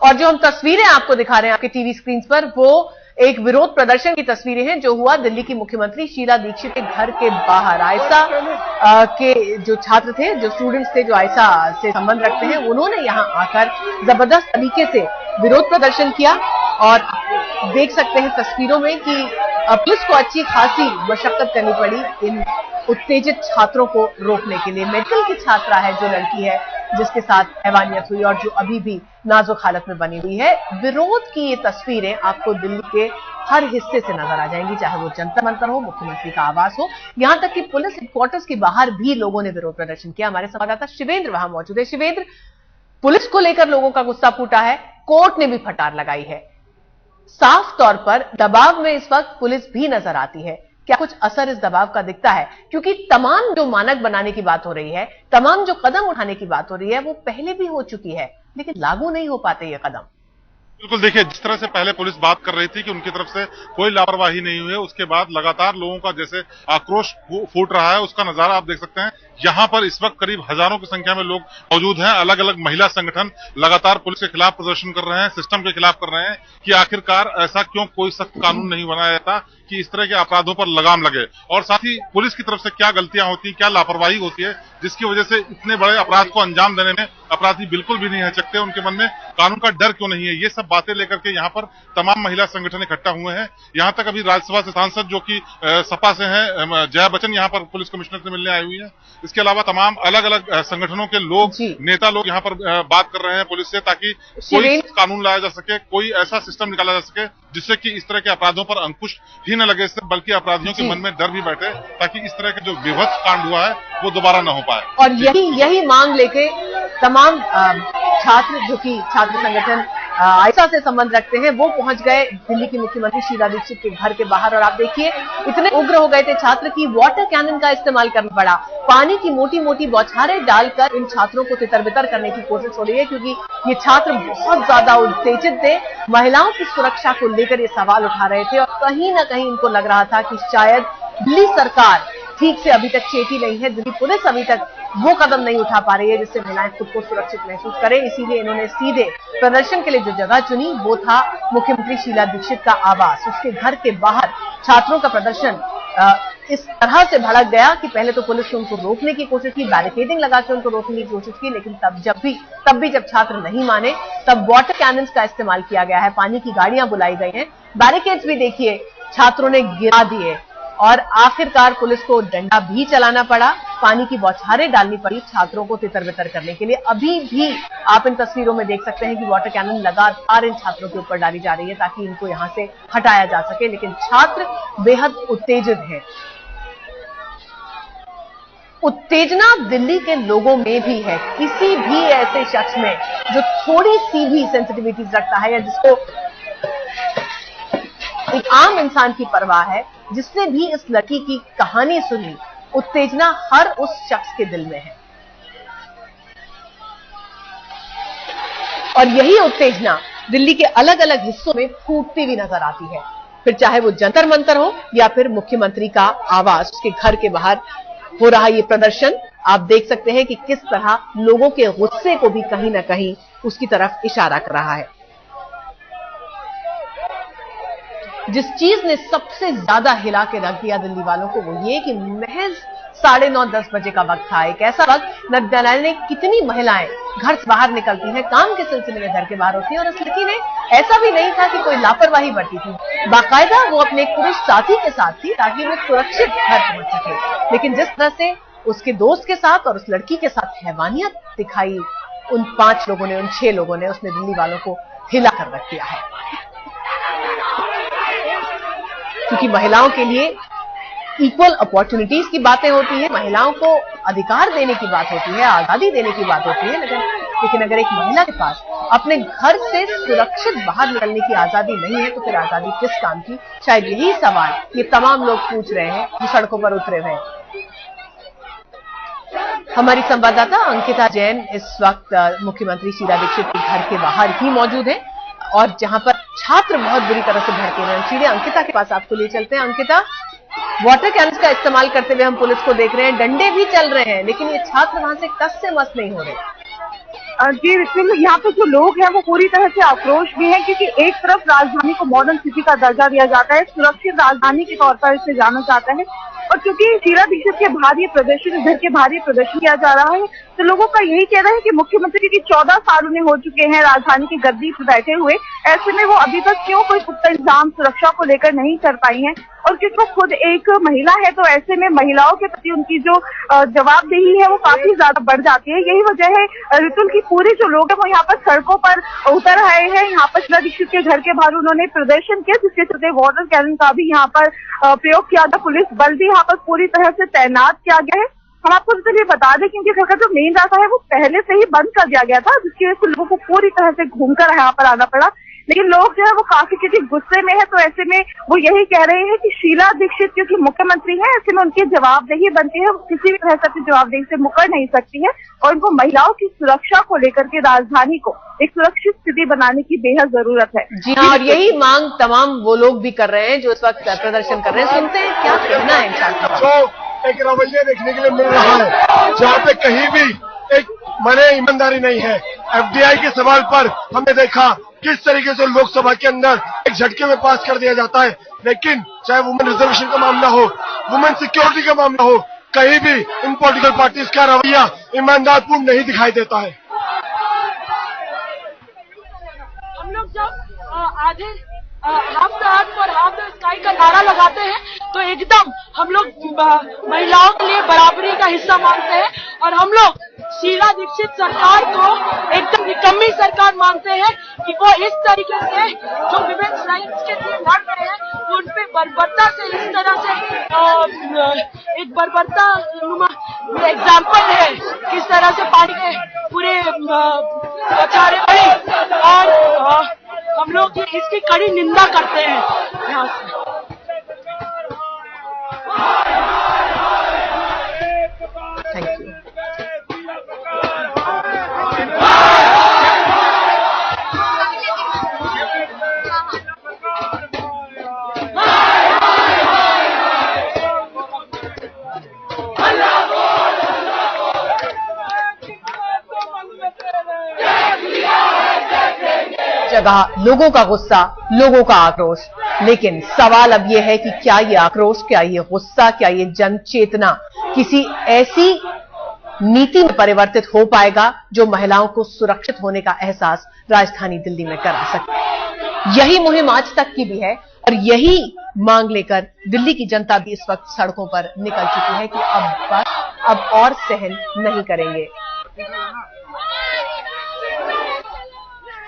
और जो हम तस्वीरें आपको दिखा रहे हैं आपके टीवी स्क्रीन पर, वो एक विरोध प्रदर्शन की तस्वीरें हैं जो हुआ दिल्ली की मुख्यमंत्री शीला दीक्षित के घर के बाहर। आयशा के जो छात्र थे, जो स्टूडेंट्स थे, जो आयशा से संबंध रखते हैं, उन्होंने यहां आकर जबरदस्त तरीके से विरोध प्रदर्शन किया। और देख सकते हैं तस्वीरों में कि पुलिस को अच्छी खासी मशक्कत करनी पड़ी इन उत्तेजित छात्रों को रोकने के लिए। मेडिकल की छात्रा है जो लड़की है जिसके साथ हैवानियत हुई और जो अभी भी नाजुक हालत में बनी हुई है। विरोध की ये तस्वीरें आपको दिल्ली के हर हिस्से से नजर आ जाएंगी, चाहे वो जंतर मंतर हो, मुख्यमंत्री का आवास हो, यहां तक कि पुलिस हेडक्वार्टर्स के बाहर भी लोगों ने विरोध प्रदर्शन किया। हमारे संवाददाता शिवेंद्र वहां मौजूद है। शिवेंद्र, पुलिस को लेकर लोगों का गुस्सा फूटा है, कोर्ट ने भी फटार लगाई है। साफ तौर पर दबाव में इस वक्त पुलिस भी नजर आती है। क्या कुछ असर इस दबाव का दिखता है? क्योंकि तमाम जो मानक बनाने की बात हो रही है, तमाम जो कदम उठाने की बात हो रही है, वो पहले भी हो चुकी है, लेकिन लागू नहीं हो पाते ये कदम। बिल्कुल, देखिए जिस तरह से पहले पुलिस बात कर रही थी कि उनकी तरफ से कोई लापरवाही नहीं हुई है, उसके बाद लगातार लोगों का जैसे आक्रोश फूट रहा है, उसका नजारा आप देख सकते हैं। यहाँ पर इस वक्त करीब हजारों की संख्या में लोग मौजूद हैं। अलग अलग महिला संगठन लगातार पुलिस के खिलाफ प्रदर्शन कर रहे हैं, सिस्टम के खिलाफ कर रहे हैं कि आखिरकार ऐसा क्यों कोई सख्त कानून नहीं बनाया जाता कि इस तरह के अपराधों पर लगाम लगे, और साथ ही पुलिस की तरफ से क्या गलतियां होती हैं, क्या लापरवाही होती है, जिसकी वजह से इतने बड़े अपराध को अंजाम देने में अपराधी बिल्कुल भी नहीं हिचकते, उनके मन में कानून का डर क्यों नहीं है। ये सब बातें लेकर के यहाँ पर तमाम महिला संगठन इकट्ठा हुए हैं। यहाँ तक अभी राज्यसभा से सांसद जो कि सपा से हैं, जया बच्चन, यहाँ पर पुलिस कमिश्नर से मिलने आई हुई है। इसके अलावा तमाम अलग अलग संगठनों के लोग, नेता लोग यहाँ पर बात कर रहे हैं पुलिस से, ताकि कोई कानून लाया जा सके, कोई ऐसा सिस्टम निकाला जा सके जिससे कि इस तरह के अपराधों पर अंकुश ही न लगे, बल्कि अपराधियों के मन में डर भी बैठे, ताकि इस तरह के जो विभत्स कांड हुआ है वो दोबारा न हो पाए। और यही मांग लेके तमाम छात्र, जो कि छात्र संगठन आयशा से संबंध रखते हैं, वो पहुंच गए दिल्ली की मुख्यमंत्री शीला दीक्षित के घर के बाहर। और आप देखिए इतने उग्र हो गए थे छात्र की वाटर कैनन का इस्तेमाल करना पड़ा। पानी की मोटी मोटी बौछारें डालकर इन छात्रों को तितर-बितर करने की कोशिश हो रही है, क्योंकि ये छात्र बहुत ज्यादा उत्तेजित थे, महिलाओं की सुरक्षा को लेकर ये सवाल उठा रहे थे। और कहीं ना कहीं इनको लग रहा था कि शायद दिल्ली सरकार ठीक से अभी तक चेती नहीं है, दिल्ली पुलिस अभी तक वो कदम नहीं उठा पा रही है जिससे महिलाएं खुद को सुरक्षित महसूस करें। इसीलिए इन्होंने सीधे प्रदर्शन के लिए जो जगह चुनी वो था मुख्यमंत्री शीला दीक्षित का आवास। उसके घर के बाहर छात्रों का प्रदर्शन इस तरह से भड़क गया कि पहले तो पुलिस ने उनको रोकने की कोशिश की, बैरिकेडिंग लगा के उनको रोकने की कोशिश की, लेकिन तब भी जब छात्र नहीं माने, तब वाटर कैनन्स का इस्तेमाल किया गया है, पानी की गाड़ियां बुलाई गई हैं, बैरिकेड्स भी देखिए छात्रों ने गिरा दिए और आखिरकार पुलिस को डंडा भी चलाना पड़ा, पानी की बौछारें डालनी पड़ी छात्रों को तितर-बितर करने के लिए। अभी भी आप इन तस्वीरों में देख सकते हैं कि वाटर कैनन लगातार इन छात्रों के ऊपर डाली जा रही है ताकि इनको यहां से हटाया जा सके, लेकिन छात्र बेहद उत्तेजित हैं। उत्तेजना दिल्ली के लोगों में भी है। किसी भी ऐसे शख्स में जो थोड़ी सी भी सेंसिटिविटीज रखता है या जिसको एक आम इंसान की परवाह है, जिसने भी इस लड़की की कहानी सुनी, उत्तेजना हर उस शख्स के दिल में है। और यही उत्तेजना दिल्ली के अलग अलग हिस्सों में फूटती हुई नजर आती है, फिर चाहे वो जंतर मंतर हो या फिर मुख्यमंत्री का आवास, उसके घर के बाहर हो रहा ये प्रदर्शन। आप देख सकते हैं कि किस तरह लोगों के गुस्से को भी कहीं ना कहीं उसकी तरफ इशारा कर रहा है। जिस चीज ने सबसे ज्यादा हिला के रख दिया दिल्ली वालों को वो ये कि महज 9:30-10 बजे का वक्त था, एक ऐसा वक्त न जाने कितनी महिलाएं घर से बाहर निकलती हैं, काम के सिलसिले में घर के बाहर होती हैं, और उस लड़की ने ऐसा भी नहीं था कि कोई लापरवाही बरती थी, बाकायदा वो अपने एक पुरुष साथी के साथ थी ताकि वो सुरक्षित घर पहुंच सके। लेकिन जिस तरह से उसके दोस्त के साथ और उस लड़की के साथ हैवानियत दिखाई उन 5 लोगों ने, उन 6 लोगों ने, उसने दिल्ली वालों को हिला कर रख दिया है। क्योंकि महिलाओं के लिए इक्वल अपॉर्चुनिटीज की बातें होती है, महिलाओं को अधिकार देने की बात होती है, आजादी देने की बात होती है, लेकिन अगर एक महिला के पास अपने घर से सुरक्षित बाहर निकलने की आजादी नहीं है तो फिर आजादी किस काम की? शायद यही सवाल ये तमाम लोग पूछ रहे हैं जो सड़कों पर उतरे हुए हैं। हमारी संवाददाता अंकिता जैन इस वक्त मुख्यमंत्री शीला दीक्षित के घर के बाहर ही मौजूद है और जहां पर छात्र बहुत बुरी तरह से भड़के हुए हैं। सीधे अंकिता के पास आपको ले चलते हैं। अंकिता, वाटर कैनन्स का इस्तेमाल करते हुए हम पुलिस को देख रहे हैं, डंडे भी चल रहे हैं, लेकिन ये छात्र वहां से टस से मस नहीं हो रहे। जी बिल्कुल, यहाँ पे जो लोग हैं वो पूरी तरह से आक्रोश में हैं, क्योंकि एक तरफ राजधानी को मॉडर्न सिटी का दर्जा दिया जाता है, सुरक्षित राजधानी के तौर पर इसे जाना जाता है, और क्योंकि शीला दीक्षित के भारी प्रदर्शन इधर के भारी प्रदर्शन किया जा रहा है, तो लोगों का यही कहना है कि मुख्यमंत्री की 14 साल उन्हें हो चुके हैं राजधानी की गद्दी पर बैठे हुए, ऐसे में वो अभी तक क्यों कोई पुख्ता इंतजाम सुरक्षा को लेकर नहीं कर पाई हैं, और क्योंकि वो खुद एक महिला है तो ऐसे में महिलाओं के प्रति उनकी जो जवाबदेही है वो काफी ज्यादा बढ़ जाती है। यही वजह है ऋतुल की पूरे जो लोग हैं वो यहाँ पर सड़कों पर उतर आए हैं। यहाँ पर शीला दीक्षित के घर के बाहर उन्होंने प्रदर्शन किया, जिसके चलते वाटर कैनन का भी यहाँ पर प्रयोग किया गया। पुलिस बल भी यहाँ पर पूरी तरह से तैनात किया गया है। हम आपको चलिए बता दें कि उनके घर का जो मेन रास्ता है वो पहले से ही बंद कर दिया गया था, जिसकी वजह से लोगों को पूरी तरह से घूमकर यहाँ पर आना पड़ा। लेकिन लोग जो है वो काफी किसी गुस्से में है, तो ऐसे में वो यही कह रहे हैं कि शीला दीक्षित क्योंकि मुख्यमंत्री है, ऐसे में उनकी जवाबदेही बनती है, वो किसी भी तरह से अपनी जवाबदेही से मुकर नहीं सकती है, और उनको महिलाओं की सुरक्षा को लेकर के राजधानी को एक सुरक्षित स्थिति बनाने की बेहद जरूरत है। जी हाँ, और यही मांग तमाम वो लोग भी कर रहे हैं जो इस वक्त प्रदर्शन कर रहे हैं। सुनते हैं क्या कहना है इनका। जो एक रवैया देखने के लिए मिल रहा है जहाँ पे कहीं भी एक मने ईमानदारी नहीं है। एफडीआई के सवाल पर हमने देखा किस तरीके से लोकसभा के अंदर एक झटके में पास कर दिया जाता है, लेकिन चाहे वुमेन रिजर्वेशन का मामला हो, वुमेन सिक्योरिटी का मामला हो, कहीं भी इन पॉलिटिकल पार्टीज का रवैया ईमानदारपूर्ण नहीं दिखाई देता है। हम लोग जब आधे हाफ द अर्थ और हाफ द स्काई का नारा लगाते हैं तो एकदम हम लोग महिलाओं के लिए बराबरी का हिस्सा मांगते हैं, और हम लोग शीला दीक्षित सरकार को एकदम निकम्मी सरकार मानते हैं कि वो इस तरीके से जो विमेन्स राइट्स के लिए लड़ रहे हैं वो उन पे बर्बरता से इस तरह से एक बर्बरता एग्जाम्पल है किस तरह से पार्टी के पूरे चारे पड़ी, और हम लोग इसकी कड़ी निंदा करते हैं यहाँ से। Thank you. जगह लोगों का गुस्सा, लोगों का आक्रोश, लेकिन सवाल अब यह है कि क्या ये आक्रोश, क्या ये गुस्सा, क्या ये जन चेतना किसी ऐसी नीति में परिवर्तित हो पाएगा जो महिलाओं को सुरक्षित होने का एहसास राजधानी दिल्ली में करा सके। यही मुहिम आज तक की भी है, और यही मांग लेकर दिल्ली की जनता भी इस वक्त सड़कों पर निकल चुकी है कि अब और सहन नहीं करेंगे।